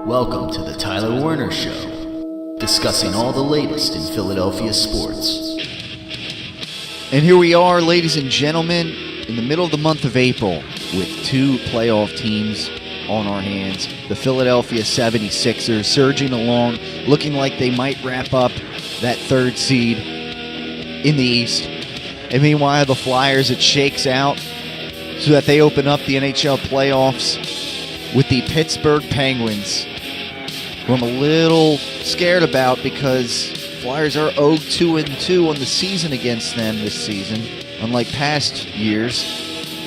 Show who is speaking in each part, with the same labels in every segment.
Speaker 1: Welcome to the Tyler Werner Show, discussing all the latest in Philadelphia sports.
Speaker 2: And here we are, ladies and gentlemen, in the middle of the month of April with two playoff teams on our hands. The Philadelphia 76er's surging along, looking like they might wrap up that third seed in the East. And meanwhile, the Flyers, it shakes out so that they open up the NHL playoffs with the Pittsburgh Penguins, who I'm a little scared about because Flyers are 0-2-2 on the season against them this season, unlike past years.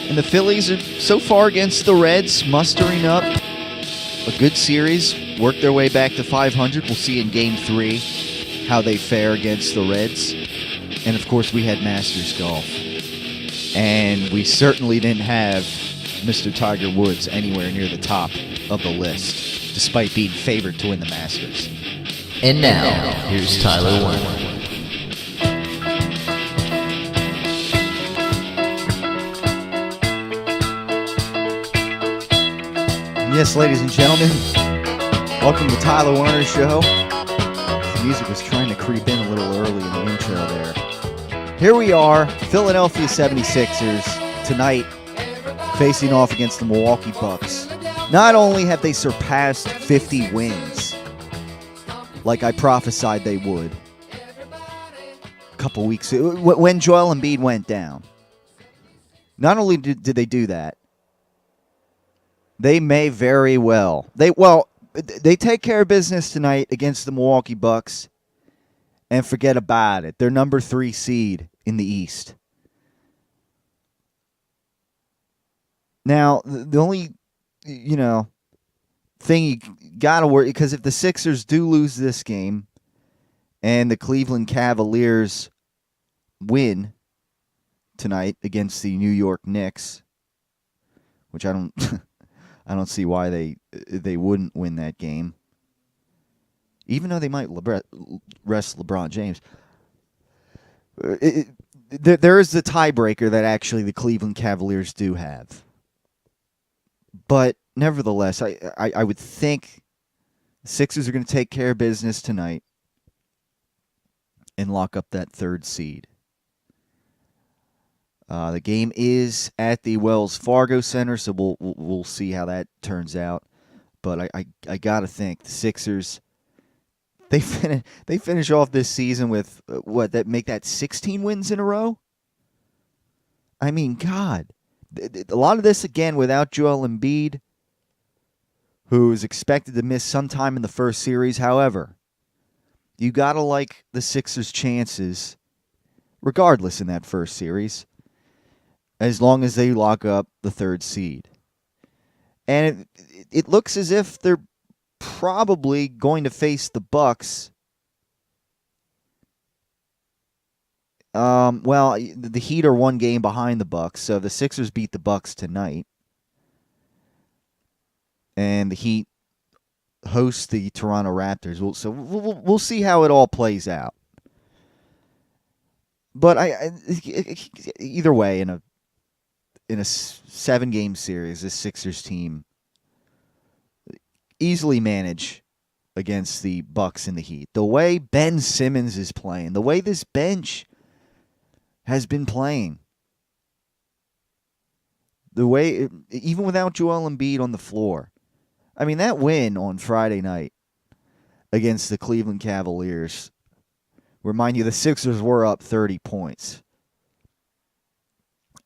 Speaker 2: And the Phillies are so far against the Reds, mustering up a good series, work their way back to 500. We'll see in Game 3 how they fare against the Reds. And of course, we had Masters Golf. And we certainly didn't have Mr. Tiger Woods anywhere near the top of the list, despite being favored to win the Masters.
Speaker 1: And now, here's Tyler Werner.
Speaker 2: Yes, ladies and gentlemen, welcome to Tyler Werner Show. The music was trying to creep in a little early in the intro there. Here we are, Philadelphia 76ers, tonight facing off against the Milwaukee Bucks. Not only have they surpassed 50 wins, like I prophesied they would a couple weeks ago, when Joel Embiid went down. Not only did they do that, they may very well. They take care of business tonight against the Milwaukee Bucks and forget about it. They're number 3 seed in the East. Now, the only, thing you got to worry, because if the Sixers do lose this game and the Cleveland Cavaliers win tonight against the New York Knicks, which I don't I don't see why they wouldn't win that game, even though they might rest LeBron James. There is the tiebreaker that actually the Cleveland Cavaliers do have. But nevertheless, I would think the Sixers are going to take care of business tonight and lock up that third seed. The game is at the Wells Fargo Center, so we'll see how that turns out. But I gotta think the Sixers, they finish off this season with that make that 16 wins in a row. I mean, God, a lot of this again without Joel Embiid, who is expected to miss sometime in the first series. However, you gotta like the Sixers' chances, regardless in that first series, as long as they lock up the third seed. And it looks as if they're probably going to face the Bucks. The Heat are one game behind the Bucks, so the Sixers beat the Bucks tonight. And the Heat host the Toronto Raptors. We'll see how it all plays out. But either way, in a 7-game series, this Sixers team easily manage against the Bucks and the Heat. The way Ben Simmons is playing, the way this bench has been playing, the way, even without Joel Embiid on the floor. I mean, that win on Friday night against the Cleveland Cavaliers, remind you, the Sixers were up 30 points.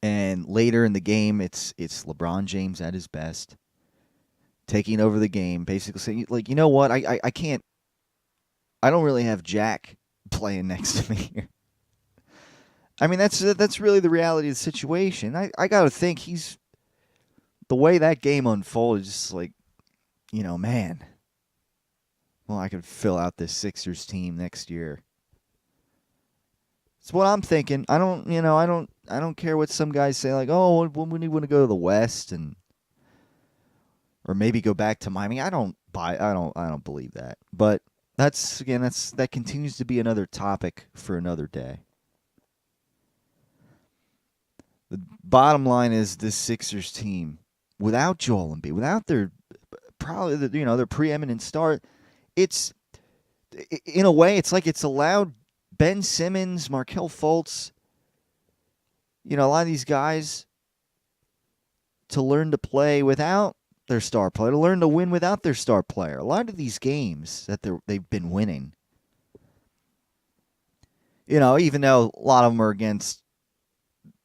Speaker 2: And later in the game, it's LeBron James at his best, taking over the game, basically saying, like, you know what, I can't, I don't really have Jack playing next to me here. I mean, that's really the reality of the situation. I got to think the way that game unfolded, just like, man, well, I could fill out this Sixers team next year. It's what I'm thinking. I don't care what some guys say, like, oh, when you want to go to the West or maybe go back to Miami. I don't believe that. But that continues to be another topic for another day. The bottom line is this Sixers team, without Joel Embiid, without their probably their preeminent star. It's in a way, it's like it's allowed Ben Simmons, Markelle Fultz, a lot of these guys to learn to play without their star player, to learn to win without their star player. A lot of these games that they've been winning, even though a lot of them are against,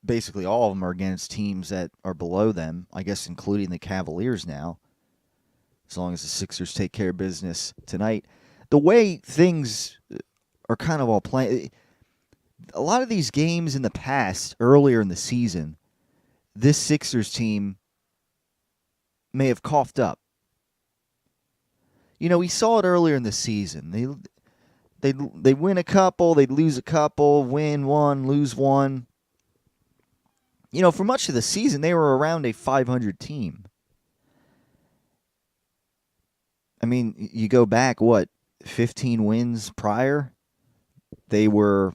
Speaker 2: basically all of them are against teams that are below them, I guess including the Cavaliers now, as long as the Sixers take care of business tonight. The way things are kind of all playing, a lot of these games in the past, earlier in the season, this Sixers team may have coughed up. We saw it earlier in the season. They win a couple, they'd lose a couple, win one, lose one. For much of the season, they were around a 500 team. I mean, you go back, 15 wins prior? They were,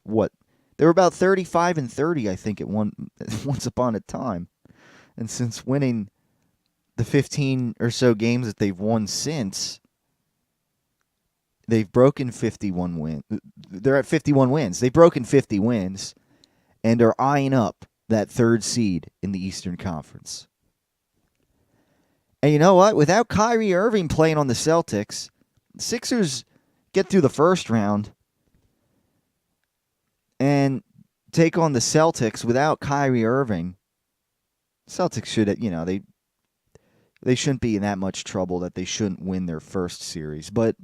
Speaker 2: They were about 35-30, I think, once upon a time. And since winning the 15 or so games that they've won since, they've broken 51 wins. They're at 51 wins. They've broken 50 wins and are eyeing up that third seed in the Eastern Conference. And you know what? Without Kyrie Irving playing on the Celtics, the Sixers get through the first round and take on the Celtics without Kyrie Irving. Celtics should, they shouldn't be in that much trouble that they shouldn't win their first series. But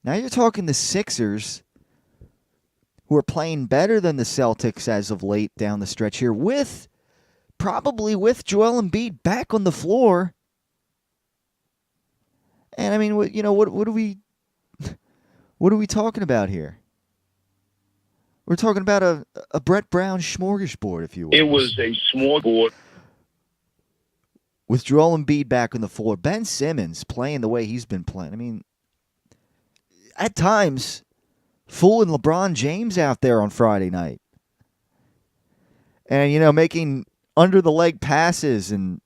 Speaker 2: now you're talking the Sixers, who are playing better than the Celtics as of late down the stretch here, probably with Joel Embiid back on the floor. And I mean, what are we talking about here? We're talking about a Brett Brown smorgasbord, if you will.
Speaker 3: It was a smorgasbord.
Speaker 2: With Joel Embiid back on the floor, Ben Simmons playing the way he's been playing. I mean, at times, fooling LeBron James out there on Friday night. And, making under-the-leg passes and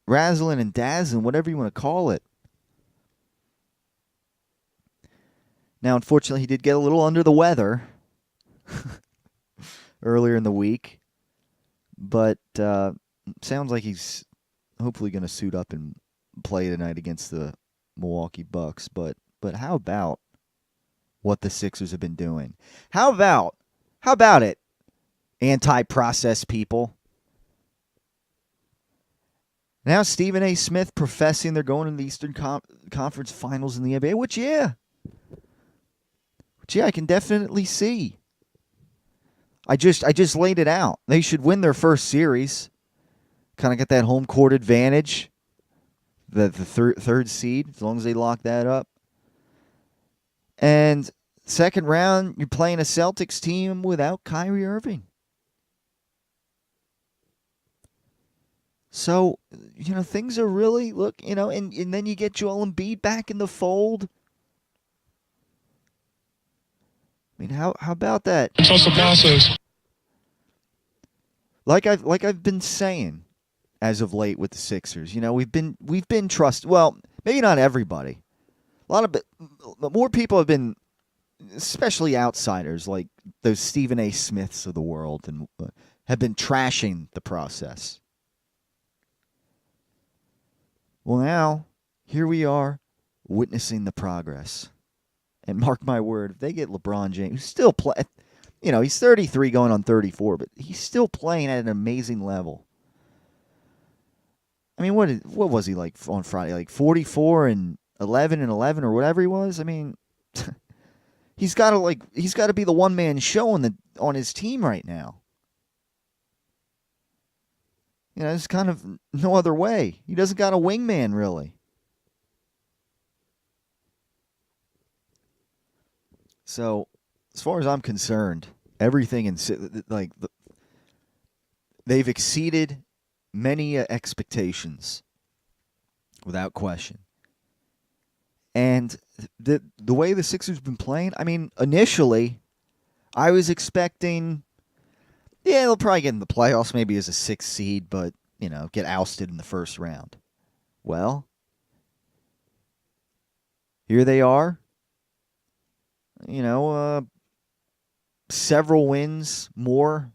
Speaker 2: razzling and dazzling, whatever you want to call it. Now, unfortunately, he did get a little under the weather earlier in the week. But sounds like he's hopefully going to suit up and play tonight against the Milwaukee Bucks. But how about what the Sixers have been doing? How about it, anti-process people? Now Stephen A. Smith professing they're going to the Eastern Conference Finals in the NBA, which, yeah, I can definitely see. I just laid it out. They should win their first series. Kind of get that home court advantage. The third seed, as long as they lock that up. And second round, you're playing a Celtics team without Kyrie Irving. So, things are really, and then you get Joel Embiid back in the fold. I mean, how about that?
Speaker 3: Trust the process.
Speaker 2: Like I've been saying as of late with the Sixers, we've been trusted. Well, maybe not everybody. More people have been, especially outsiders like those Stephen A. Smiths of the world, and have been trashing the process. Well, now here we are, witnessing the progress. And mark my word, if they get LeBron James, who's still play, he's 33 going on 34, but he's still playing at an amazing level. I mean, what was he like on Friday? Like 44 and 11 and 11 or whatever he was? I mean, he's got to be the one-man show on his team right now. There's kind of no other way. He doesn't got a wingman, really. So, as far as I'm concerned, everything they've exceeded many expectations, without question. And the way the Sixers have been playing, I mean, initially, I was expecting, they'll probably get in the playoffs, maybe as a 6th seed, but get ousted in the first round. Well, here they are. Several wins more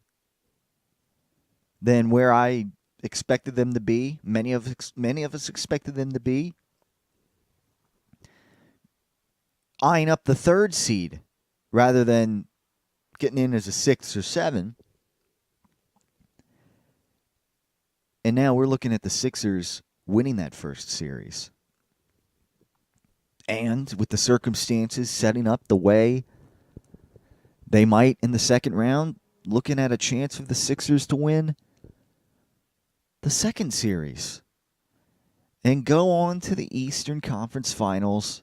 Speaker 2: than where I expected them to be. Many of us expected them to be. Eyeing up the 3rd seed rather than getting in as a 6 or 7. And now we're looking at the Sixers winning that first series. And with the circumstances setting up the way they might in the second round, looking at a chance of the Sixers to win the second series and go on to the Eastern Conference Finals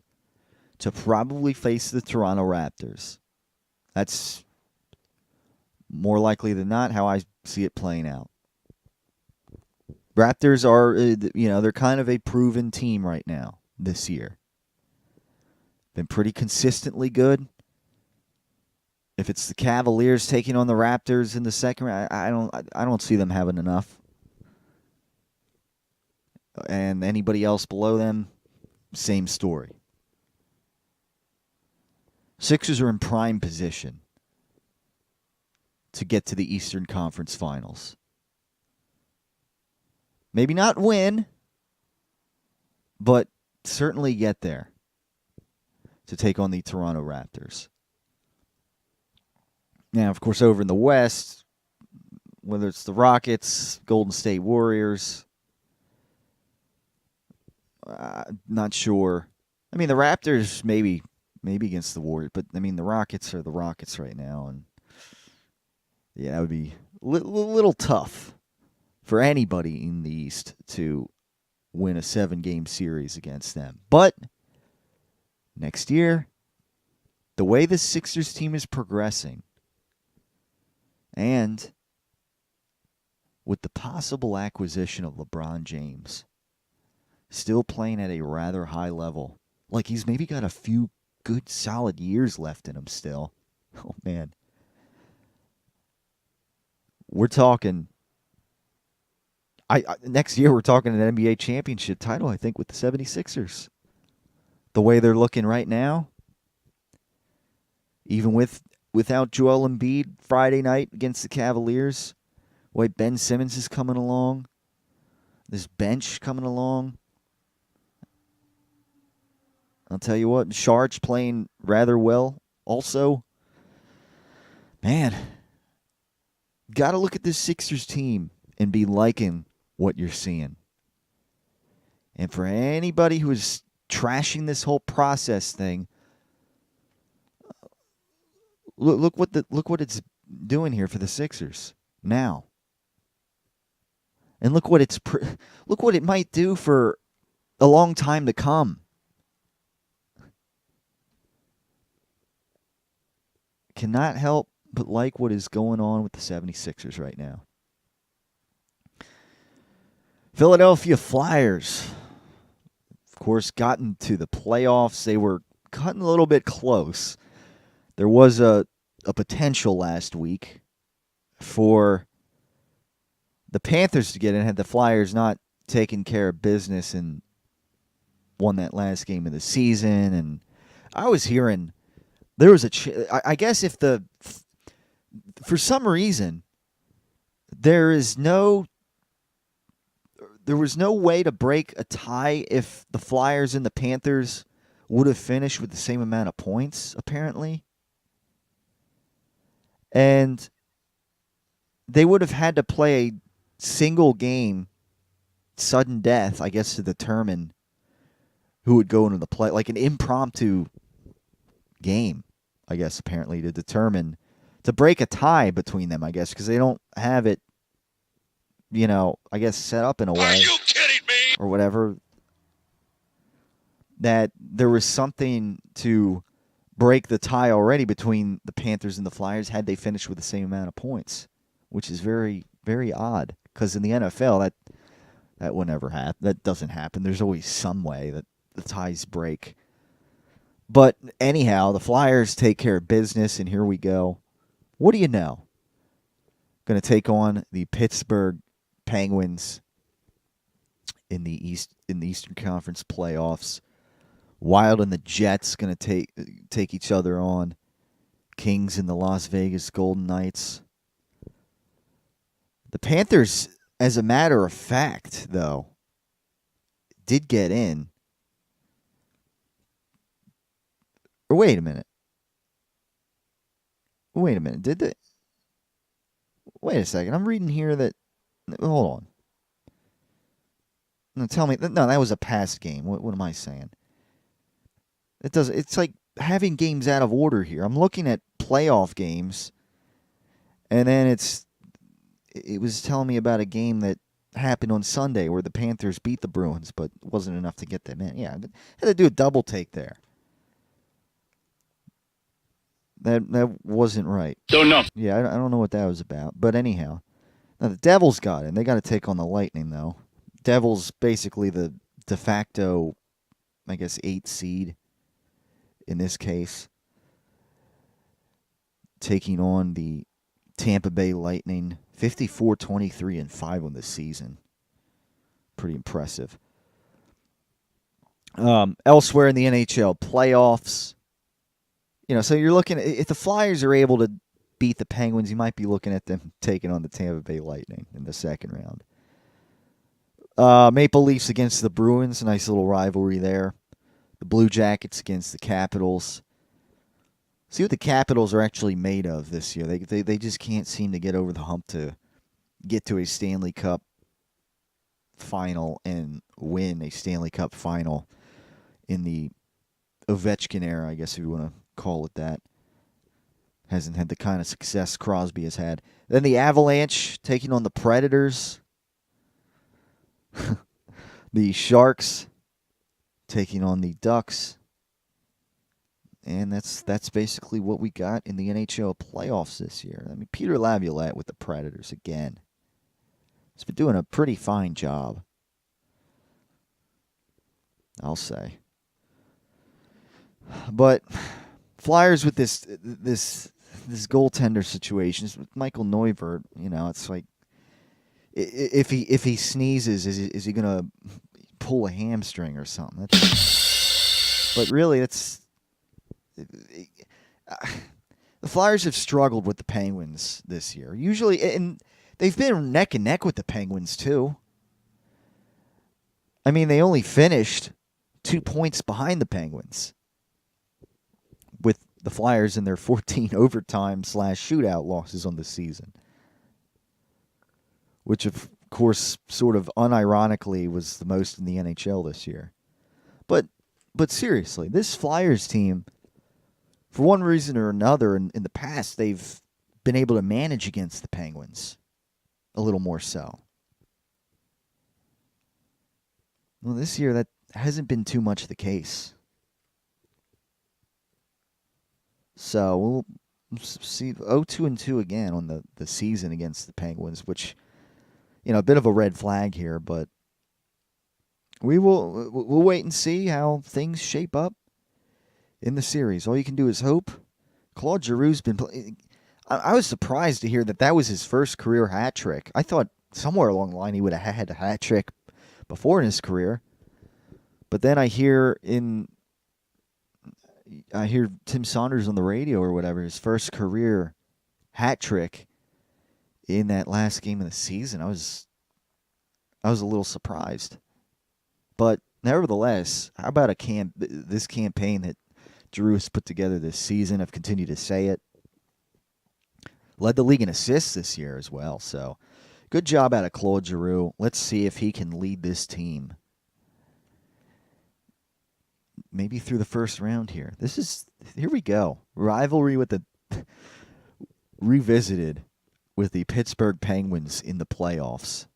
Speaker 2: to probably face the Toronto Raptors. That's more likely than not how I see it playing out. Raptors are, they're kind of a proven team right now this year. Been pretty consistently good. If it's the Cavaliers taking on the Raptors in the second round, I don't see them having enough. And anybody else below them, same story. Sixers are in prime position to get to the Eastern Conference Finals. Maybe not win, but certainly get there to take on the Toronto Raptors. Now, of course, over in the West, whether it's the Rockets, Golden State Warriors, not sure. I mean, the Raptors maybe against the Warriors, but I mean, the Rockets are the Rockets right now, and yeah, that would be a little tough for anybody in the East to win a 7-game series against them. But next year, the way the Sixers team is progressing, and with the possible acquisition of LeBron James, still playing at a rather high level, like he's maybe got a few good solid years left in him still. Oh, man. We're talking... next year, we're talking an NBA championship title, I think, with the 76ers. The way they're looking right now, even without Joel Embiid Friday night against the Cavaliers, the way Ben Simmons is coming along, this bench coming along. I'll tell you what, Sharge playing rather well also. Man, got to look at this Sixers team and be liking what you're seeing. And for anybody who is trashing this whole process thing, look what it's doing here for the Sixers now. And look what it might do for a long time to come. Cannot help but like what is going on with the 76ers right now. Philadelphia Flyers, of course, gotten to the playoffs. They were cutting a little bit close. There was a potential last week for the Panthers to get in had the Flyers not taken care of business and won that last game of the season. And I was hearing there was I guess if for some reason there was no way to break a tie if the Flyers and the Panthers would have finished with the same amount of points, apparently. And they would have had to play a single game, sudden death, I guess, to determine who would go into the play. Like an impromptu game, I guess, apparently, to break a tie between them, I guess, because they don't have it, I guess, set up in a way.
Speaker 3: Are you kidding me?
Speaker 2: Or whatever. That there was something to break the tie already between the Panthers and the Flyers had they finished with the same amount of points, which is very, very odd. Because in the NFL, that would never happen. That doesn't happen. There's always some way that the ties break. But anyhow, the Flyers take care of business, and here we go. What do you know? Going to take on the Pittsburgh Penguins in the Eastern Conference playoffs. Wild and the Jets going to take each other on. Kings and the Las Vegas Golden Knights. The Panthers, as a matter of fact, though, did get in. Or wait a minute. Did they? Wait a second. I'm reading here that. Hold on. No, tell me. No, that was a past game. What am I saying? It's like having games out of order here. I'm looking at playoff games, and then it was telling me about a game that happened on Sunday where the Panthers beat the Bruins, but wasn't enough to get them in. Yeah, I had to do a double take there. That wasn't right.
Speaker 3: Don't know.
Speaker 2: Yeah, I don't know what that was about. But anyhow, now the Devils got in. They got to take on the Lightning, though. Devils basically the de facto, I guess, 8 seed in this case, taking on the Tampa Bay Lightning, 54-23-5 on the season. Pretty impressive. Elsewhere in the NHL playoffs, so you're looking at, if the Flyers are able to beat the Penguins, you might be looking at them taking on the Tampa Bay Lightning in the second round. Maple Leafs against the Bruins, a nice little rivalry there. The Blue Jackets against the Capitals. See what the Capitals are actually made of this year. They just can't seem to get over the hump to get to a Stanley Cup final and win a Stanley Cup final in the Ovechkin era, I guess if you want to call it that. Hasn't had the kind of success Crosby has had. Then the Avalanche taking on the Predators. The Sharks taking on the Ducks. And that's basically what we got in the NHL playoffs this year. I mean, Peter Laviolette with the Predators again. He's been doing a pretty fine job, I'll say. But Flyers with this goaltender situation with Michael Neuvert, it's like if he sneezes, is he gonna pull a hamstring or something? But really, the Flyers have struggled with the Penguins this year. Usually, and they've been neck and neck with the Penguins too. I mean, they only finished 2 points behind the Penguins, with the Flyers in their 14 overtime / shootout losses on the season, which of course sort of unironically was the most in the NHL this year. But seriously, this Flyers team, for one reason or another, in the past, they've been able to manage against the Penguins a little more so. Well, this year, that hasn't been too much the case. So we'll see 0-2-2 again on the season against the Penguins, which, a bit of a red flag here, but we'll wait and see how things shape up in the series. All you can do is hope. Claude Giroux's been playing. I was surprised to hear that was his first career hat trick. I thought somewhere along the line he would have had a hat trick before in his career. But then I hear Tim Saunders on the radio or whatever, his first career hat trick in that last game of the season. I was a little surprised. But nevertheless, how about this campaign that Giroux has put together this season? I've continued to say it. Led the league in assists this year as well. So good job out of Claude Giroux. Let's see if he can lead this team maybe through the first round here. Here we go. Rivalry revisited with the Pittsburgh Penguins in the playoffs.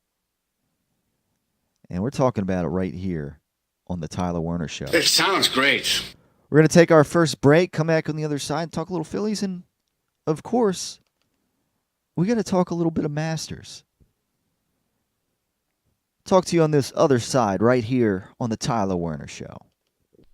Speaker 2: And we're talking about it right here on the Tyler Werner Show.
Speaker 3: It sounds great.
Speaker 2: We're going to take our first break, come back on the other side, talk a little Phillies, and, of course, we got to talk a little bit of Masters. Talk to you on this other side right here on the Tyler Werner Show.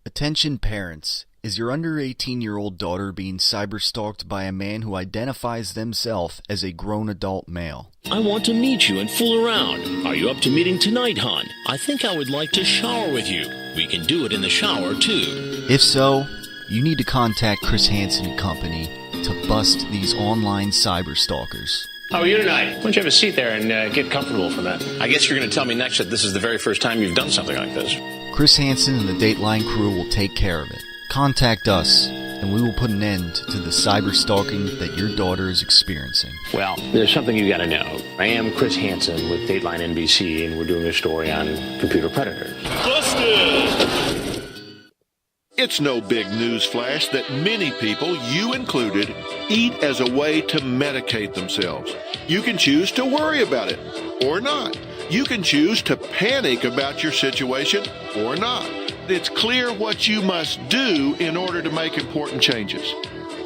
Speaker 1: Attention parents. Is your under 18-year-old daughter being cyberstalked by a man who identifies themselves as a grown adult male?
Speaker 4: I want to meet you and fool around. Are you up to meeting tonight, hon? I think I would like to shower with you. We can do it in the shower, too.
Speaker 1: If so, you need to contact Chris Hansen and Company to bust these online cyberstalkers.
Speaker 5: How are you tonight? Why don't you have a seat there and get comfortable for that?
Speaker 6: I guess you're going to tell me next that this is the very first time you've done something like this.
Speaker 1: Chris Hansen and the Dateline crew will take care of it. Contact us, and we will put an end to the cyberstalking that your daughter is experiencing.
Speaker 5: Well, there's something you got to know. I am Chris Hansen with Dateline NBC, and we're doing a story on computer predators.
Speaker 6: Busted!
Speaker 7: It's no big news flash that many people, you included, eat as a way to medicate themselves. You can choose to worry about it or not. You can choose to panic about your situation or not. It's clear what you must do in order to make important changes.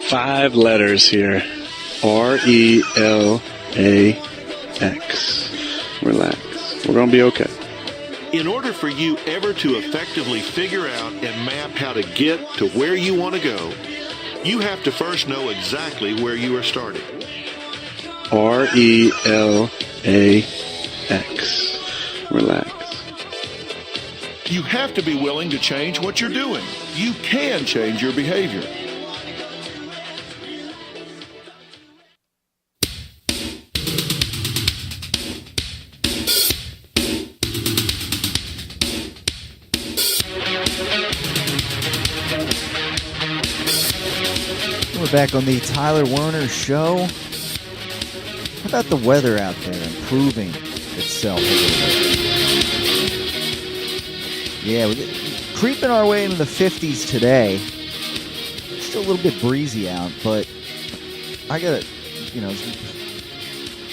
Speaker 3: 5 letters here. RELAX. Relax. We're going to be okay.
Speaker 7: In order for you ever to effectively figure out and map how to get to where you want to go, you have to first know exactly where you are starting.
Speaker 3: RELAX. Relax.
Speaker 7: You have to be willing to change what you're doing. You can change your behavior.
Speaker 2: We're back on the Tyler Werner Show. How about the weather out there improving itself a little bit? Yeah, we're creeping our way into the 50s today. Still a little bit breezy out, but I got to,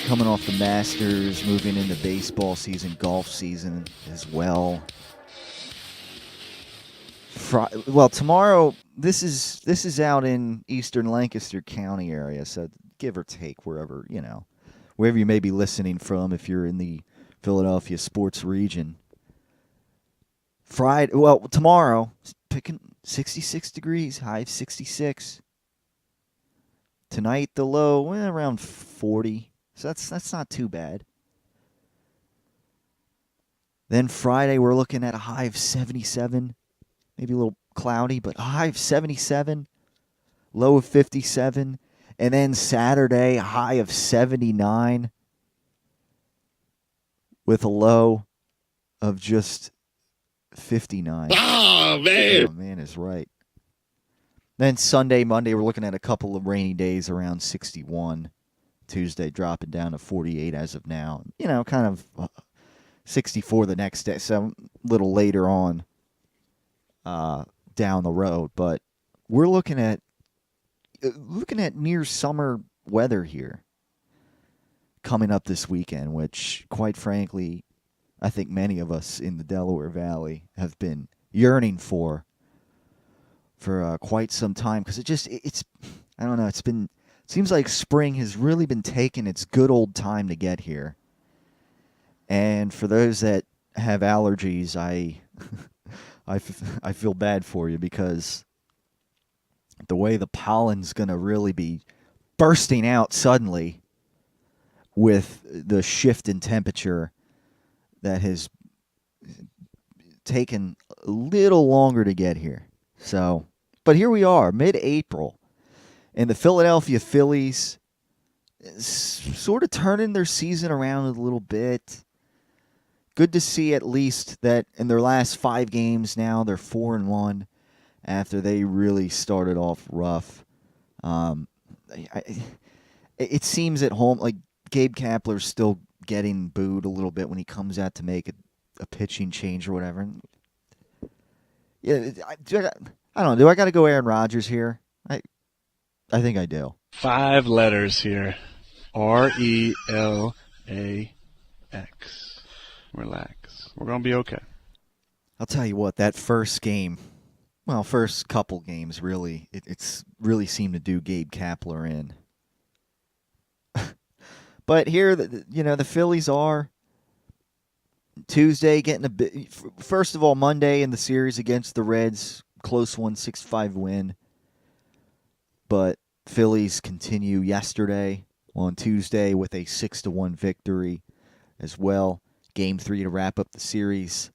Speaker 2: coming off the Masters, moving into baseball season, golf season as well. Well, tomorrow, this is out in eastern Lancaster County area, so give or take wherever you may be listening from if you're in the Philadelphia sports region. Tomorrow, picking 66 degrees, high of 66. Tonight, the low, around 40, so that's not too bad. Then Friday, we're looking at a high of 77. Maybe a little cloudy, but a high of 77, low of 57. And then Saturday, a high of 79 with a low of just 59.
Speaker 6: Oh, man.
Speaker 2: Oh, man is right. Then Sunday, Monday, we're looking at a couple of rainy days around 61. Tuesday dropping down to 48 as of now. Kind of 64 the next day, so a little later on down the road. But we're looking at near summer weather here coming up this weekend, which, quite frankly, I think many of us in the Delaware Valley have been yearning for quite some time, because it's I don't know, it seems like spring has really been taking its good old time to get here. And for those that have allergies, I feel bad for you, because the way the pollen's going to really be bursting out suddenly with the shift in temperature that has taken a little longer to get here. So, but here we are, mid-April, and the Philadelphia Phillies sort of turning their season around a little bit. Good to see, at least, that in their last 5 games now, they're 4-1 after they really started off rough. It seems at home like Gabe Kapler's still getting booed a little bit when he comes out to make a pitching change or whatever. Yeah, I don't know. Do I got to go Aaron Rodgers here? I think I do.
Speaker 3: 5 letters here. RELAX. Relax. We're going to be okay.
Speaker 2: I'll tell you what, that first game, first couple games, really, it's really seemed to do Gabe Kapler in. But here, the Phillies are Tuesday getting a bit. First of all, Monday in the series against the Reds, close one, 6-5 win. But Phillies continue yesterday on Tuesday with a 6-1 victory as well. Game 3 to wrap up the series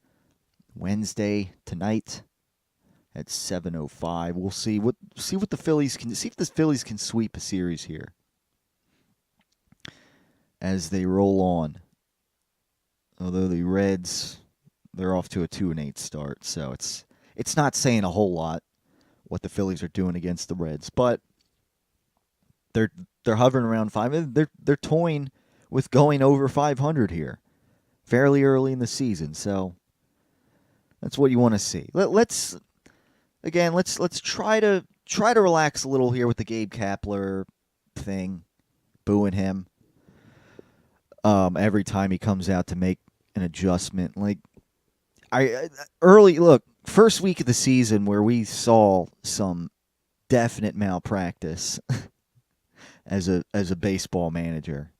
Speaker 2: Wednesday tonight at 7:05. We'll see what the Phillies can see if the Phillies can sweep a series here as they roll on. Although the Reds, they're off to a 2-8 start, so it's not saying a whole lot what the Phillies are doing against the Reds, but they're hovering around 5. They're toying with going over 500 here, fairly early in the season. So that's what you want to see. Let's try to relax a little here with the Gabe Kapler thing, booing him every time he comes out to make an adjustment. Like first week of the season where we saw some definite malpractice as a baseball manager.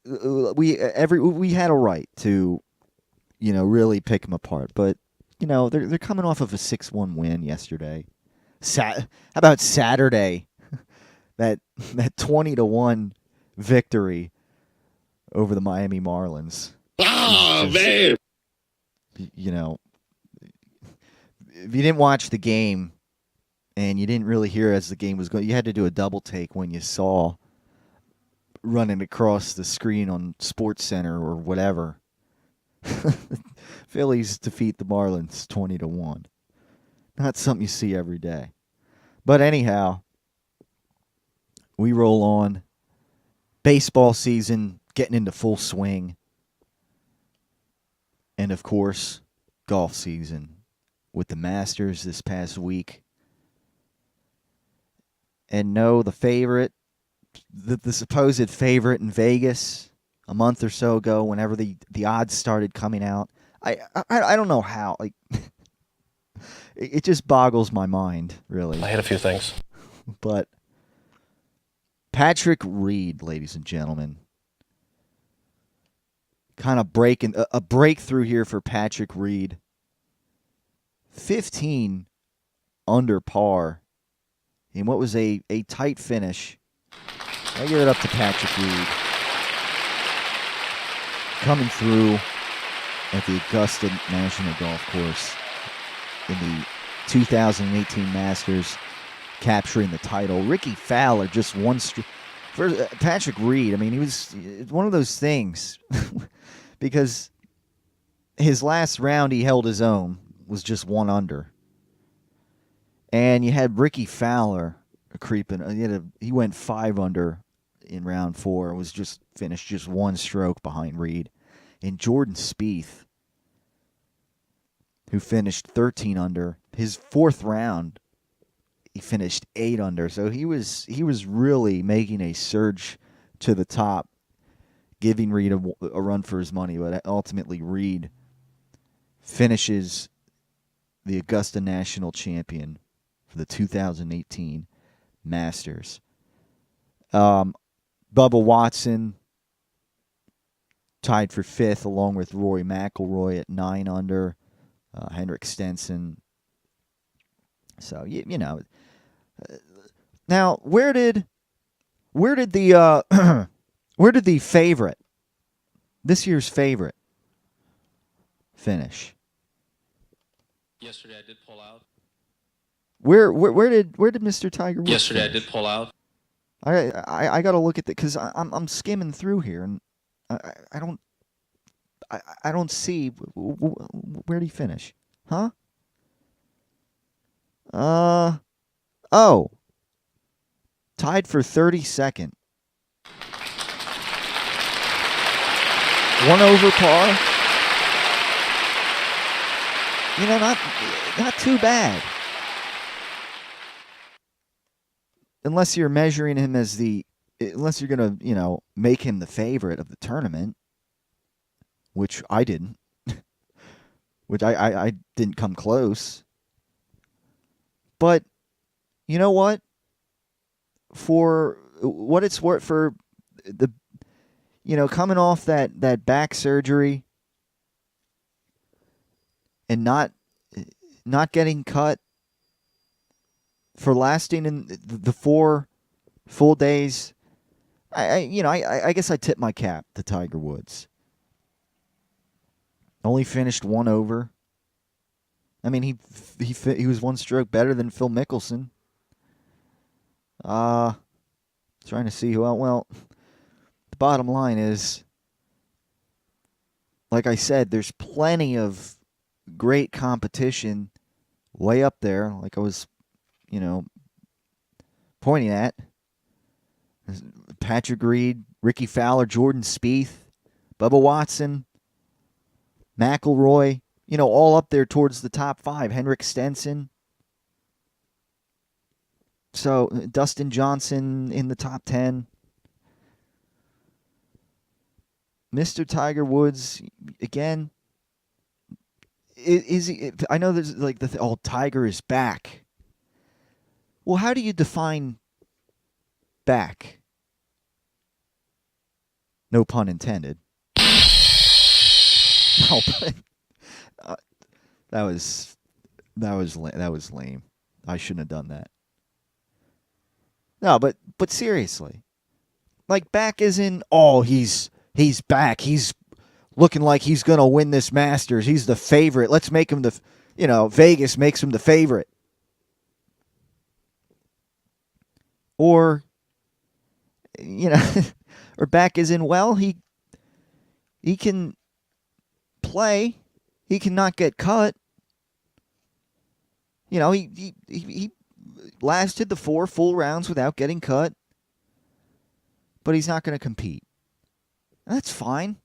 Speaker 2: We had a right to, really pick him apart, but they're coming off of a 6-1 win yesterday. How about Saturday? that 20-1 victory over the Miami Marlins.
Speaker 7: Oh, man.
Speaker 2: If you didn't watch the game and you didn't really hear as the game was going, you had to do a double take when you saw running across the screen on Sports Center or whatever. Phillies defeat the Marlins 20-1. Not something you see every day. But anyhow, we roll on. Baseball season getting into full swing. And of course, golf season with the Masters this past week. And no, the favorite, the supposed favorite in Vegas a month or so ago, whenever the odds started coming out, I don't know how. Like, it just boggles my mind, really.
Speaker 6: I had a few things.
Speaker 2: But Patrick Reed, ladies and gentlemen, kind of breaking a breakthrough here for Patrick Reed. 15 under par in what was a tight finish. I give it up to Patrick Reed. Coming through at the Augusta National Golf Course in the 2018 Masters, capturing the title. Ricky Fowler just one for Patrick Reed. I mean, he was one of those things because his last round he held his own was just 1 under. And you had Ricky Fowler creeping. He went 5 under in round 4. It was just finished just 1 stroke behind Reed. And Jordan Spieth, who finished 13 under, his 4th round, he finished 8 under. So he was really making a surge to the top, giving Reed a run for his money. But ultimately, Reed finishes the Augusta National Champion for the 2018 Masters. Bubba Watson tied for 5th along with Rory McIlroy at 9 under. Henrik Stenson. So now where did the where did the favorite, this year's favorite, finish?
Speaker 8: Yesterday I did pull out.
Speaker 2: Where did Mr. Tiger Woods
Speaker 8: Yesterday
Speaker 2: finish?
Speaker 8: I did pull out.
Speaker 2: I got to look at that because I'm skimming through here and I don't see where did he finish, huh? Tied for 32nd. 1 over par. Not too bad. Unless you're measuring him unless you're going to, make him the favorite of the tournament, which I didn't. Which I didn't come close. But you know what? For what it's worth, for the coming off that back surgery and not not getting cut for lasting in the 4 full days, I guess I tip my cap to Tiger Woods. Only finished 1 over. I mean, he was 1 stroke better than Phil Mickelson. Trying to see who else. Well, the bottom line is, like I said, there's plenty of great competition way up there, like I was, pointing at. Patrick Reed, Ricky Fowler, Jordan Spieth, Bubba Watson, McIlroy, all up there towards the top 5. Henrik Stenson. So, Dustin Johnson in the top 10. Mr. Tiger Woods, again, I know there's like Tiger is back. Well, how do you define back? No pun intended. No, but that was lame. I shouldn't have done that. No, but seriously, like back as in he's back. He's looking like he's gonna win this Masters. He's the favorite. Let's make him Vegas makes him the favorite. Or or back as in, well, he can play. He cannot get cut. He lasted the 4 full rounds without getting cut. But he's not going to compete. That's fine.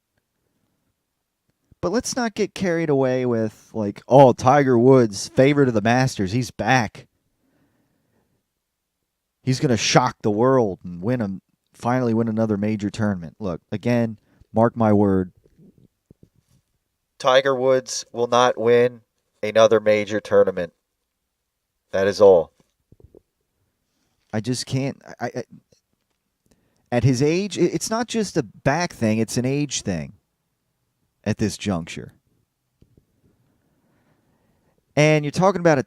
Speaker 2: But let's not get carried away with, Tiger Woods, favorite of the Masters. He's back. He's going to shock the world and finally win another major tournament. Look, again, mark my word. Tiger Woods will not win another major tournament. That is all. I just can't. At his age, it's not just a back thing, it's an age thing at this juncture. And you're talking about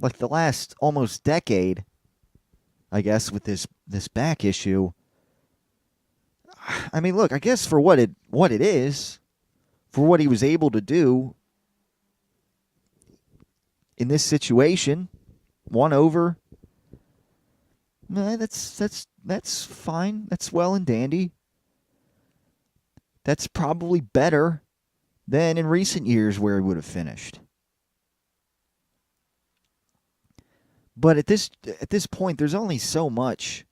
Speaker 2: like the last almost decade, I guess, with this back issue. I mean, look, I guess for what it is, for what he was able to do in this situation, 1 over. That's fine. That's well and dandy. That's probably better than in recent years where he would have finished. But at this point, there's only so much,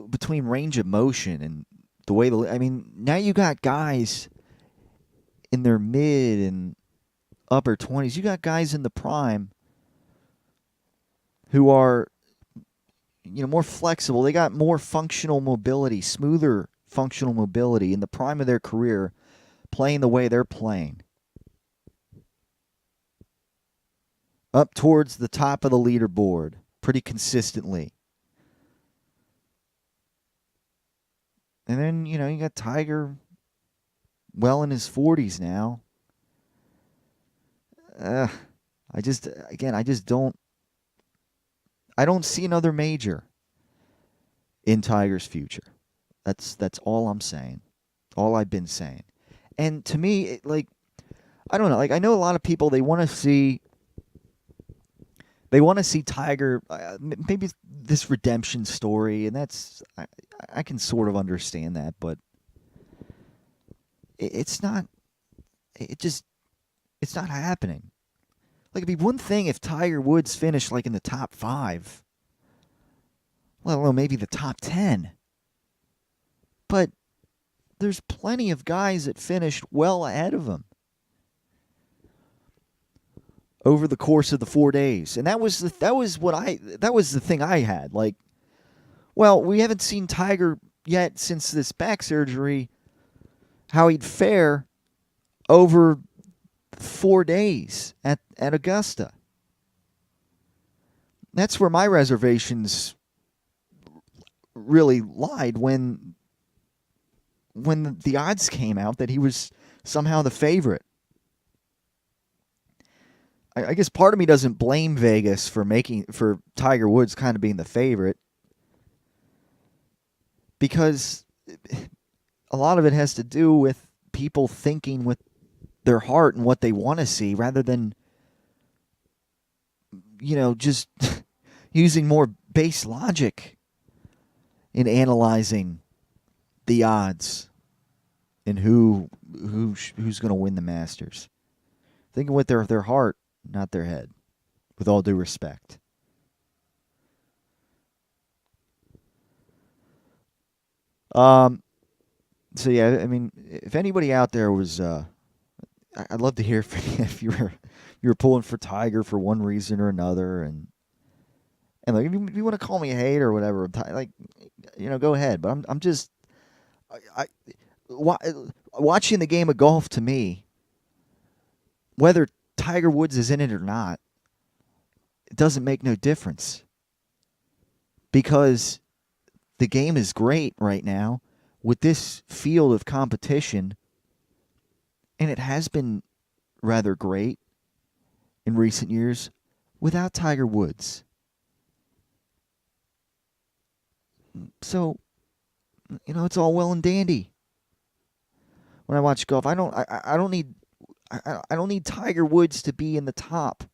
Speaker 2: between range of motion and the way now you got guys in their mid and upper 20s. You got guys in the prime who are, more flexible. They got more functional mobility, smoother functional mobility in the prime of their career, playing the way they're playing. Up towards the top of the leaderboard pretty consistently. And then, you got Tiger well in his 40s now. I don't see another major in Tiger's future. That's all I'm saying. All I've been saying. And to me, I don't know. I know a lot of people, they want to see Tiger, maybe this redemption story, and I can sort of understand that, but it's not happening. It'd be one thing if Tiger Woods finished in the top 5, let alone maybe the top 10. But there's plenty of guys that finished well ahead of him over the course of the 4 days. And that was the thing I had. We haven't seen Tiger yet since this back surgery, how he'd fare over 4 days at Augusta. That's where my reservations really lied when the odds came out that he was somehow the favorite. I guess part of me doesn't blame Vegas for Tiger Woods kind of being the favorite, because a lot of it has to do with people thinking with their heart and what they want to see, rather than, just using more base logic in analyzing the odds and who's going to win the Masters. Thinking with their heart, not their head, with all due respect. So yeah, I mean, if anybody out there was, I'd love to hear from you if you were pulling for Tiger for one reason or another, and like, if you want to call me a hater or whatever, like, go ahead. But I'm just, watching the game of golf, to me, whether Tiger Woods is in it or not, it doesn't make no difference, because the game is great right now with this field of competition, and it has been rather great in recent years without Tiger Woods. So, it's all well and dandy. When I watch golf, I don't need Tiger Woods to be in the top.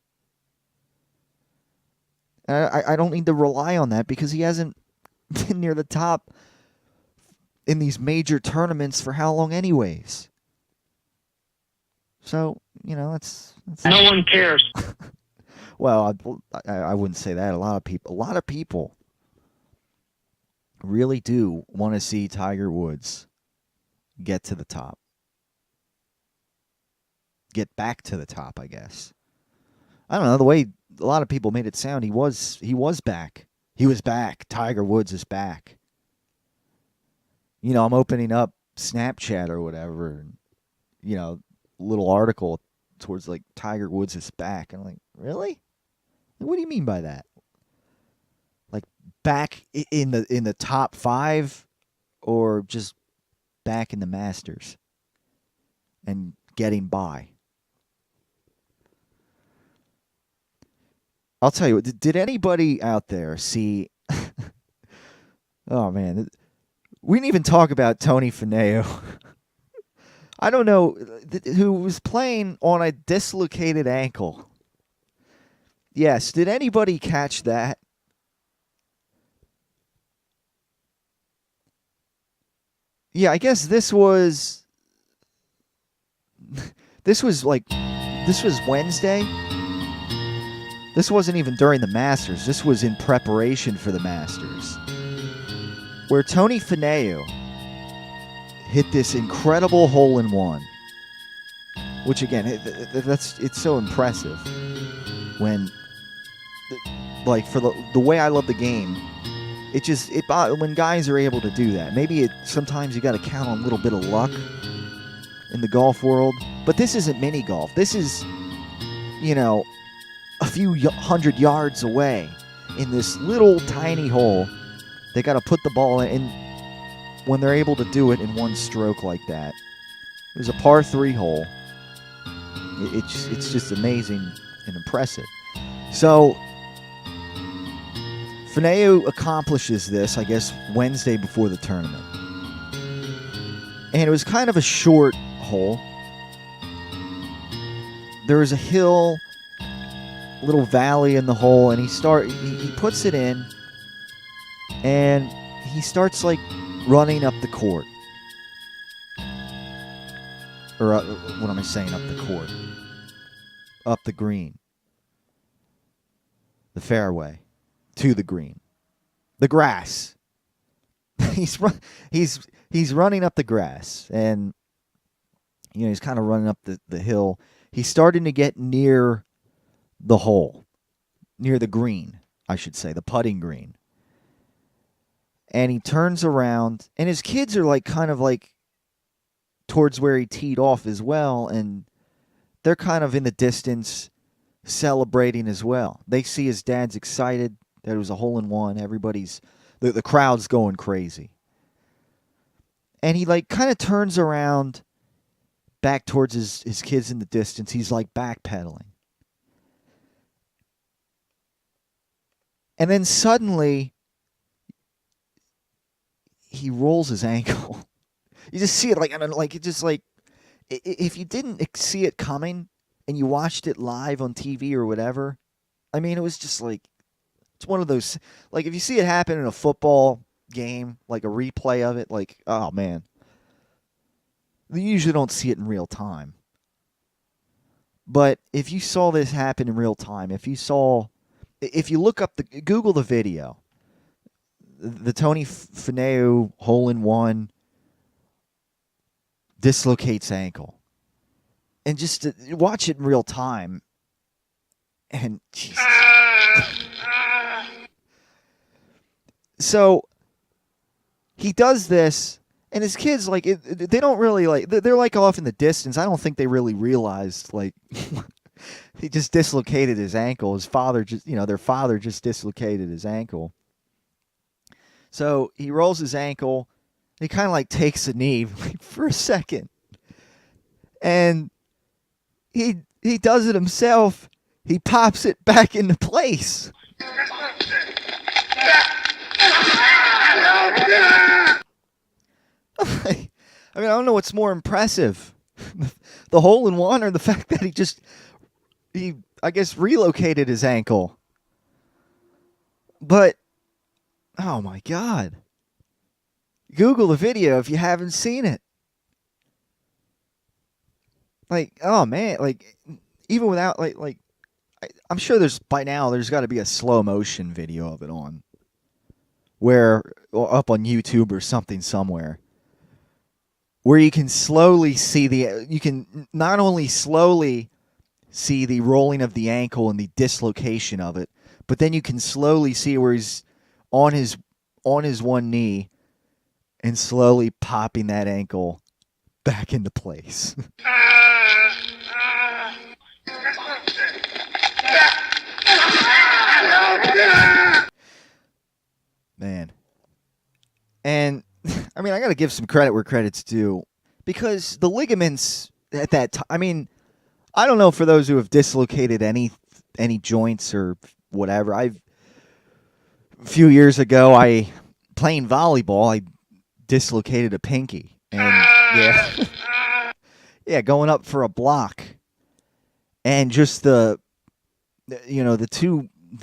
Speaker 2: I don't need to rely on that, because he hasn't been near the top in these major tournaments for how long anyways. So, that's
Speaker 9: no one cares.
Speaker 2: Well, I wouldn't say that. A lot of people really do want to see Tiger Woods get to the top. Get back to the top, I guess. I don't know, the way a lot of people made it sound, he was back. He was back. Tiger Woods is back. I'm opening up Snapchat or whatever, and, little article towards, like, Tiger Woods is back. And I'm like, really? What do you mean by that? Like, back in the top 5, or just back in the Masters and getting by? I'll tell you what, did anybody out there see... Oh, man. We didn't even talk about Tony Finau. I don't know, who was playing on a dislocated ankle. Yes, did anybody catch that? Yeah, I guess this was Wednesday. This wasn't even during the Masters. This was in preparation for the Masters, where Tony Finau hit this incredible hole-in-one, which, again, it's so impressive when, like, for the way I love the game, when guys are able to do that. Maybe sometimes you got to count on a little bit of luck in the golf world, but this isn't mini golf. This is, a few hundred yards away in this little tiny hole. They got to put the ball in, and when they're able to do it in one stroke like that, it was a par 3 hole. It's just amazing and impressive. So Finau accomplishes this, I guess, Wednesday before the tournament. And it was kind of a short hole. There was a hill, little valley in the hole, and he puts it in, and he starts, like, running up the court. Or what am I saying? Up the court. Up the green. The fairway. To the green. The grass. He's running up the grass, and he's kind of running up the hill. He's starting to get near the hole, near the green, I should say, the putting green. And he turns around, and his kids are, like, kind of, like, towards where he teed off as well, and they're kind of in the distance celebrating as well. They see his dad's excited that it was a hole-in-one. The crowd's going crazy. And he, like, kind of turns around back towards his kids in the distance. He's, like, backpedaling. And then suddenly, he rolls his ankle. You just see it if you didn't see it coming and you watched it live on TV or whatever, I mean, it was just like, it's one of those, like if you see it happen in a football game, like a replay of it, like, oh man. You usually don't see it in real time. But if you saw this happen in real time, if you look up Google the video, the Tony Finau hole-in-one dislocates ankle, and just watch it in real time, and Jesus. So he does this, and his kids, like, they don't really, like, they're like off in the distance. I don't think they really realized, like, he just dislocated his ankle. His father their father just dislocated his ankle. So he rolls his ankle. He kind of like takes a knee for a second. And he does it himself. He pops it back into place. I mean, I don't know what's more impressive. The hole-in-one or the fact that he I guess, relocated his ankle. But, oh my God. Google the video if you haven't seen it. Like, oh man, like, even without, I'm sure there's got to be a slow motion video of it on. Up on YouTube or something somewhere. Where you can you can not only slowly see the rolling of the ankle and the dislocation of it, but then you can slowly see where he's on his one knee and slowly popping that ankle back into place. Man. And, I mean, I got to give some credit where credit's due. Because the ligaments at that time, I mean, I don't know for those who have dislocated any joints or whatever. A few years ago, playing volleyball, I dislocated a pinky. And, yeah, going up for a block. And just the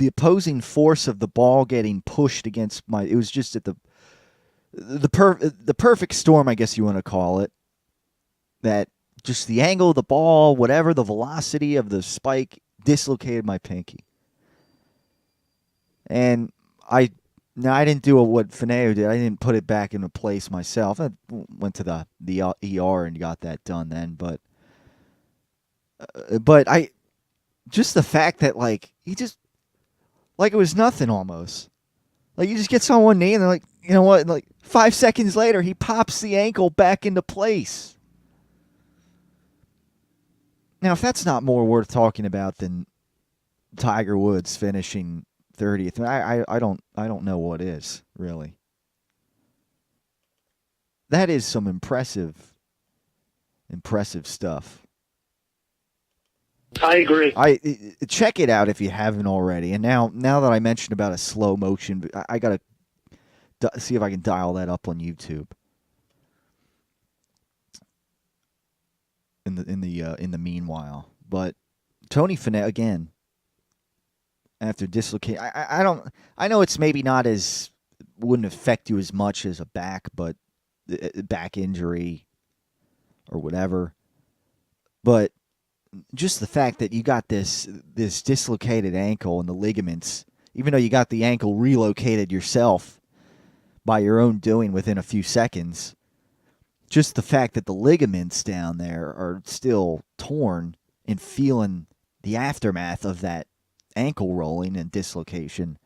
Speaker 2: opposing force of the ball getting pushed against it was just at the perfect storm, I guess you want to call it. That just the angle of the ball, whatever, the velocity of the spike dislocated my pinky. And I didn't do what Finau did. I didn't put it back into place myself. I went to the ER and got that done then. But just the fact that, like, he just, like, it was nothing almost. Like, you just get on one knee and they're like, you know what? And like 5 seconds later, he pops the ankle back into place. Now, if that's not more worth talking about than Tiger Woods finishing 30th, I don't know what is, really. That is some impressive stuff.
Speaker 9: I agree.
Speaker 2: Check it out if you haven't already. And now that I mentioned about a slow motion, I gotta see if I can dial that up on YouTube. In the meanwhile, but Tony Finau again after dislocate. I know it's maybe not wouldn't affect you as much as a back injury or whatever, but just the fact that you got this dislocated ankle and the ligaments, even though you got the ankle relocated yourself by your own doing within a few seconds, just the fact that the ligaments down there are still torn and feeling the aftermath of that ankle rolling and dislocation,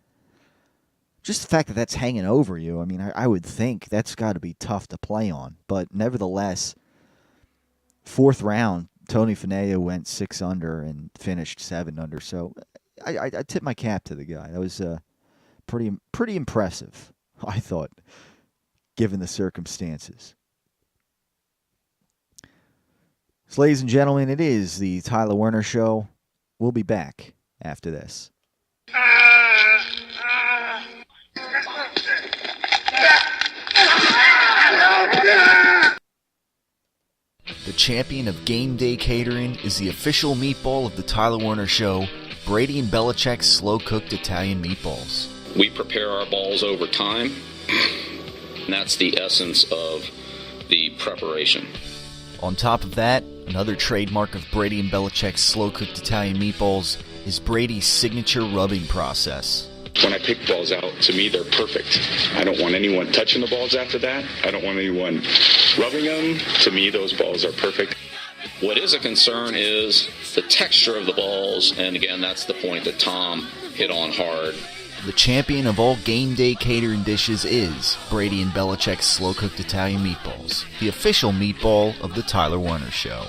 Speaker 2: just the fact that that's hanging over you, I mean, I would think that's got to be tough to play on. But nevertheless, fourth round, Tony Finau went 6 under and finished 7 under. So I tip my cap to the guy. That was pretty impressive, I thought, given the circumstances. So, ladies and gentlemen, it is the Tyler Werner Show. We'll be back after this.
Speaker 1: The champion of game day catering is the official meatball of the Tyler Werner Show, Brady and Belichick's slow-cooked Italian meatballs.
Speaker 6: We prepare our balls over time, and that's the essence of the preparation.
Speaker 1: On top of that, another trademark of Brady and Belichick's slow-cooked Italian meatballs is Brady's signature rubbing process.
Speaker 9: When I pick balls out, to me, they're perfect. I don't want anyone touching the balls after that. I don't want anyone rubbing them. To me, those balls are perfect.
Speaker 6: What is a concern is the texture of the balls, and again, that's the point that Tom hit on hard.
Speaker 1: The champion of all game day catering dishes is Brady and Belichick's slow-cooked Italian meatballs, the official meatball of the Tyler Werner Show.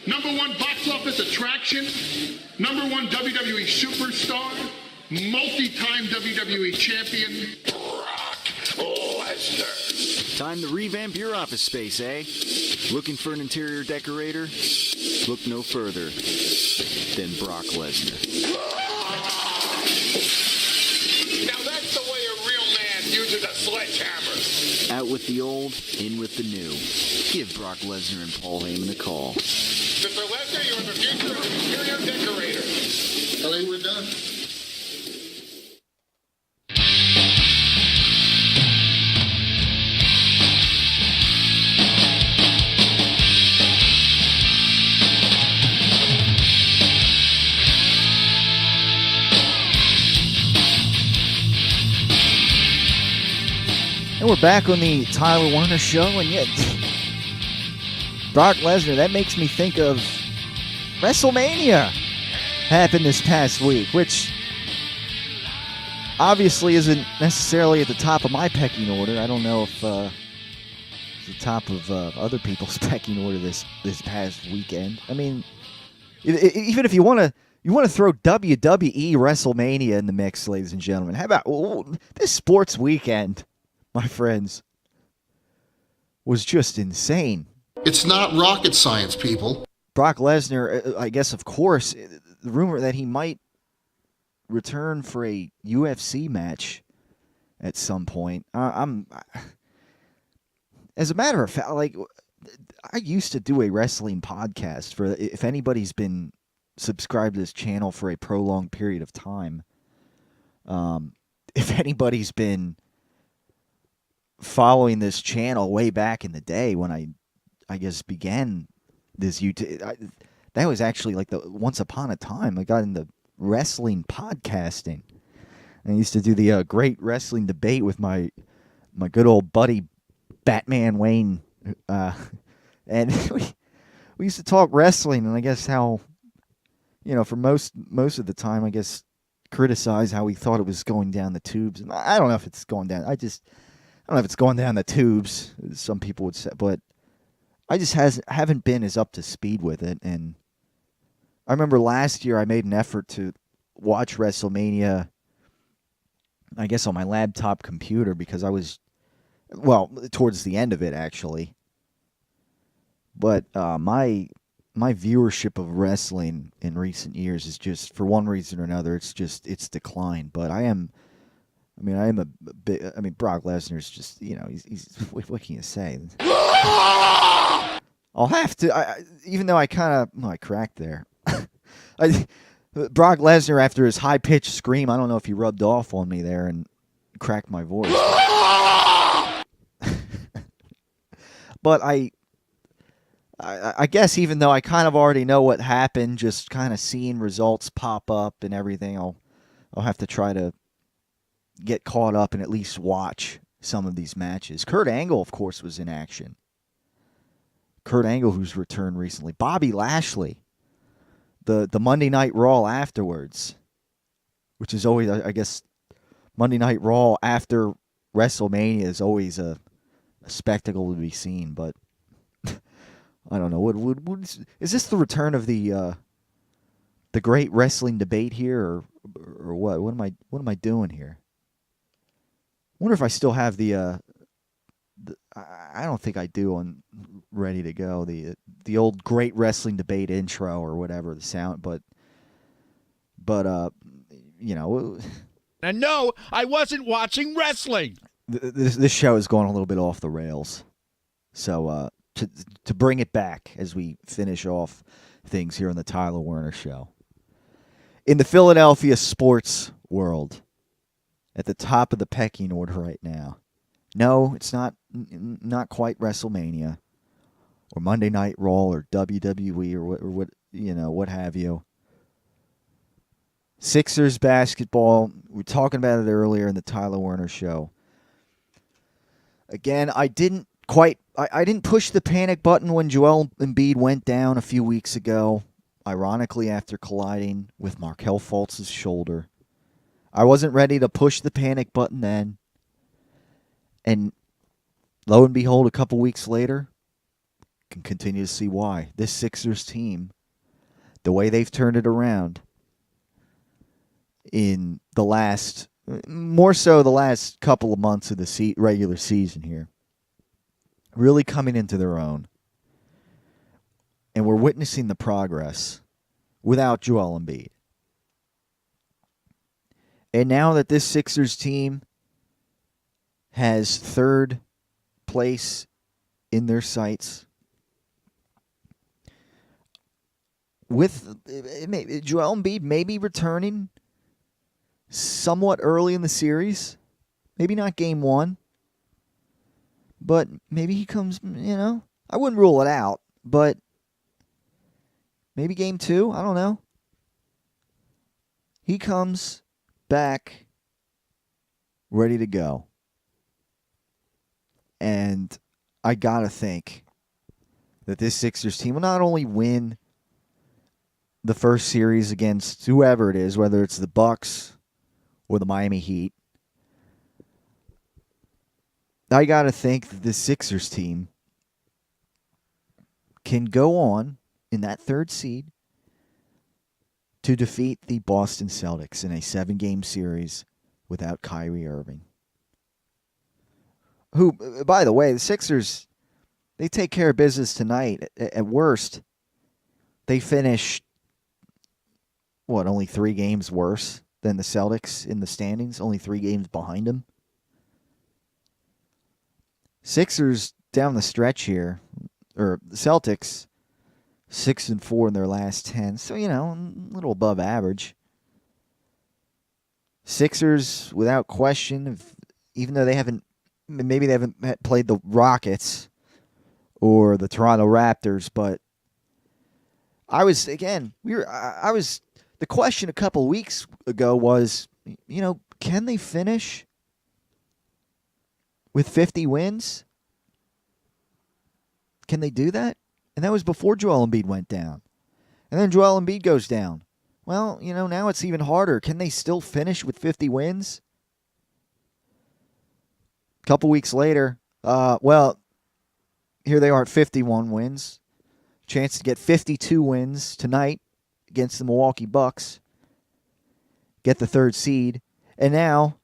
Speaker 10: Number one box office attraction, number one WWE superstar, multi-time WWE champion, Brock Lesnar.
Speaker 1: Time to revamp your office space, eh? Looking for an interior decorator? Look no further than Brock Lesnar.
Speaker 10: Now that's the way a real man uses a sledgehammer.
Speaker 1: Out with the old, in with the new. Give Brock Lesnar and Paul Heyman a call.
Speaker 10: Mr. Lesnar, you're the future of interior decorator. LA, we're done.
Speaker 2: And we're back on the Tyler Werner Show, and yet Brock Lesnar, that makes me think of WrestleMania happened this past week, which obviously isn't necessarily at the top of my pecking order. I don't know if it's the top of other people's pecking order this past weekend. I mean, even if you want to throw WWE WrestleMania in the mix, ladies and gentlemen, how about this sports weekend? My friends, was just insane.
Speaker 10: It's not rocket science, people.
Speaker 2: Brock Lesnar, I guess, of course, the rumor that he might return for a UFC match at some point. As a matter of fact, like, I used to do a wrestling podcast for, if anybody's been subscribed to this channel for a prolonged period of time, if anybody's been following this channel way back in the day when I guess began this YouTube, that was actually like the once upon a time I got into wrestling podcasting. And I used to do the great wrestling debate with my good old buddy Batman Wayne, and we used to talk wrestling, and I guess how, for most of the time, I guess criticize how we thought it was going down the tubes. And I don't know if it's going down. I don't know if it's going down the tubes, some people would say, but I just haven't been as up to speed with it. And I remember last year I made an effort to watch WrestleMania, I guess on my laptop computer, because I was, towards the end of it, actually. But my viewership of wrestling in recent years is just, for one reason or another, it's declined. But I am a bit. I mean, Brock Lesnar's just, he's what can you say? I'll have to, even though I cracked there. Brock Lesnar, after his high-pitched scream, I don't know if he rubbed off on me there and cracked my voice. But I guess even though I kind of already know what happened, just kind of seeing results pop up and everything, I'll have to try to get caught up and at least watch some of these matches. Kurt Angle, of course, was in action. Kurt Angle, who's returned recently. Bobby Lashley, the Monday Night Raw afterwards, which is always, I guess, Monday Night Raw after WrestleMania is always a spectacle to be seen. But I don't know. Is this the return of the great wrestling debate here, or what? What am I doing here? I wonder if I still have the I don't think I do on ready to go, the old great wrestling debate intro or whatever the sound, but
Speaker 11: And no, I wasn't watching wrestling.
Speaker 2: this show is going a little bit off the rails. So to bring it back as we finish off things here on the Tyler Werner Show. In the Philadelphia sports world, at the top of the pecking order right now. No, it's not quite WrestleMania or Monday Night Raw or WWE or what have you. Sixers basketball. We were talking about it earlier in the Tyler Werner Show. Again, I didn't push the panic button when Joel Embiid went down a few weeks ago, ironically after colliding with Markelle Fultz's shoulder. I wasn't ready to push the panic button then. And lo and behold, a couple weeks later, can continue to see why. This Sixers team, the way they've turned it around in more so the last couple of months of the regular season here, really coming into their own. And we're witnessing the progress without Joel Embiid. And now that this Sixers team has third place in their sights, with Joel Embiid maybe returning somewhat early in the series, maybe not game one, but maybe he comes, I wouldn't rule it out, but maybe game two, I don't know. He comes back ready to go. And I got to think that this Sixers team will not only win the first series against whoever it is, whether it's the Bucks or the Miami Heat, I got to think that the Sixers team can go on in that third seed to defeat the Boston Celtics in a 7-game series without Kyrie Irving. Who, by the way, the Sixers, they take care of business tonight. At worst, they finish, only 3 games worse than the Celtics in the standings, only 3 games behind them. Sixers down the stretch here, or the Celtics, 6-4 in their last 10, so, a little above average. Sixers, without question, even though they haven't played the Rockets or the Toronto Raptors, but the question a couple weeks ago was, can they finish with 50 wins? Can they do that? And that was before Joel Embiid went down. And then Joel Embiid goes down. Well, now it's even harder. Can they still finish with 50 wins? A couple weeks later, here they are at 51 wins. Chance to get 52 wins tonight against the Milwaukee Bucks. Get the third seed. And now,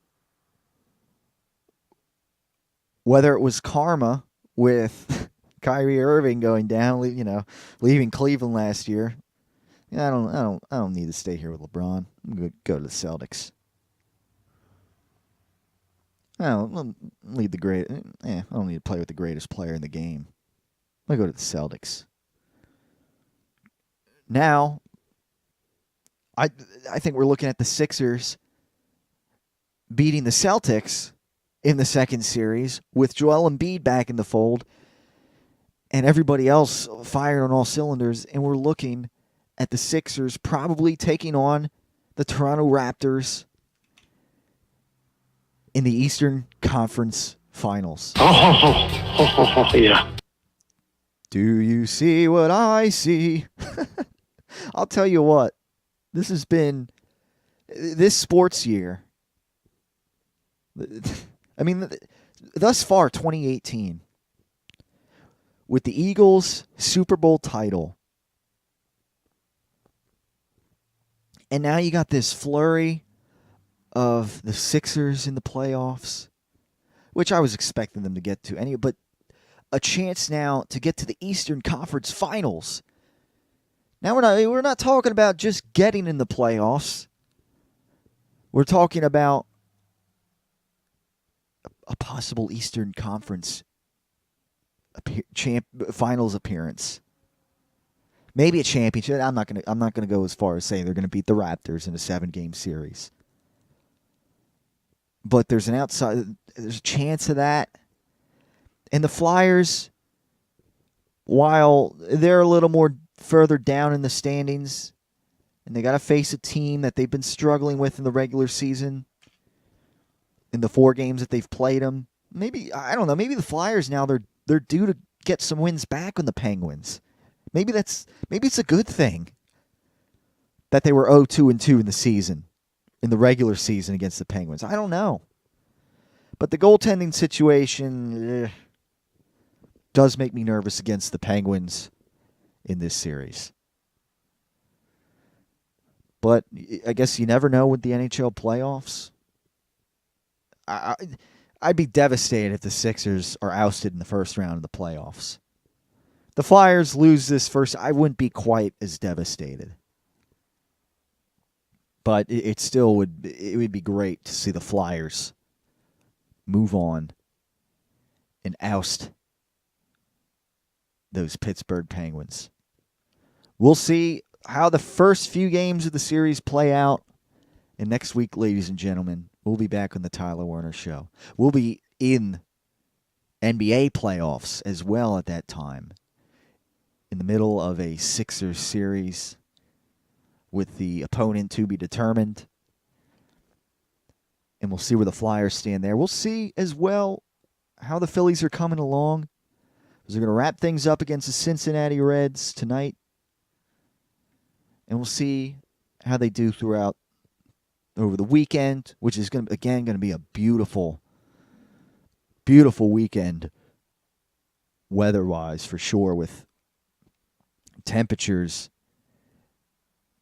Speaker 2: whether it was karma with Kyrie Irving going down, leaving Cleveland last year, I don't need to stay here with LeBron. I'm going to go to the Celtics. I don't need I don't need to play with the greatest player in the game. I'm going to go to the Celtics. Now, I think we're looking at the Sixers beating the Celtics in the second series with Joel Embiid back in the fold and everybody else firing on all cylinders, and we're looking at the Sixers probably taking on the Toronto Raptors in the Eastern Conference Finals.
Speaker 5: Yeah.
Speaker 2: Do you see what I see? I'll tell you what, this sports year, thus far, 2018, with the Eagles' Super Bowl title, and now you got this flurry of the Sixers in the playoffs, which I was expecting them to get to anyway, but a chance now to get to the Eastern Conference Finals. Now we're not talking about just getting in the playoffs. We're talking about a possible Eastern Conference finals appearance. Maybe a championship. I'm not gonna go as far as saying they're gonna beat the Raptors in a 7-game series. But there's a chance of that. And the Flyers, while they're a little more further down in the standings, and they got to face a team that they've been struggling with in the regular season, in the 4 games that they've played them. Maybe, I don't know, maybe the Flyers now, they're due to get some wins back on the Penguins. Maybe it's a good thing that they were 0-2-2 in the season, in the regular season against the Penguins. I don't know. But the goaltending situation does make me nervous against the Penguins in this series. But I guess you never know with the NHL playoffs. I'd be devastated if the Sixers are ousted in the first round of the playoffs. The Flyers lose this first, I wouldn't be quite as devastated. But it would be great to see the Flyers move on and oust those Pittsburgh Penguins. We'll see how the first few games of the series play out. And next week, ladies and gentlemen, we'll be back on the Tyler Werner Show. We'll be in NBA playoffs as well at that time, in the middle of a Sixers series with the opponent to be determined. And we'll see where the Flyers stand there. We'll see as well how the Phillies are coming along. They're going to wrap things up against the Cincinnati Reds tonight. And we'll see how they do throughout over the weekend, which is going to be a beautiful, beautiful weekend weather-wise for sure, with temperatures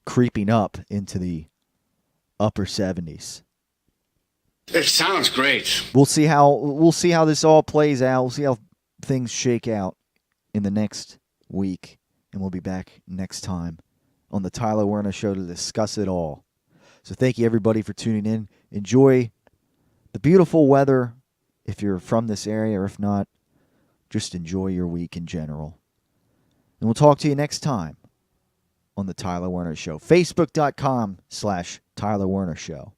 Speaker 2: creeping up into the upper 70s.
Speaker 10: It sounds great.
Speaker 2: We'll see how this all plays out. We'll see how things shake out in the next week, and we'll be back next time on the Tyler Werner Show to discuss it all. So thank you, everybody, for tuning in. Enjoy the beautiful weather if you're from this area, or if not, just enjoy your week in general. And we'll talk to you next time on the Tyler Werner Show. Facebook.com/Tyler Werner Show.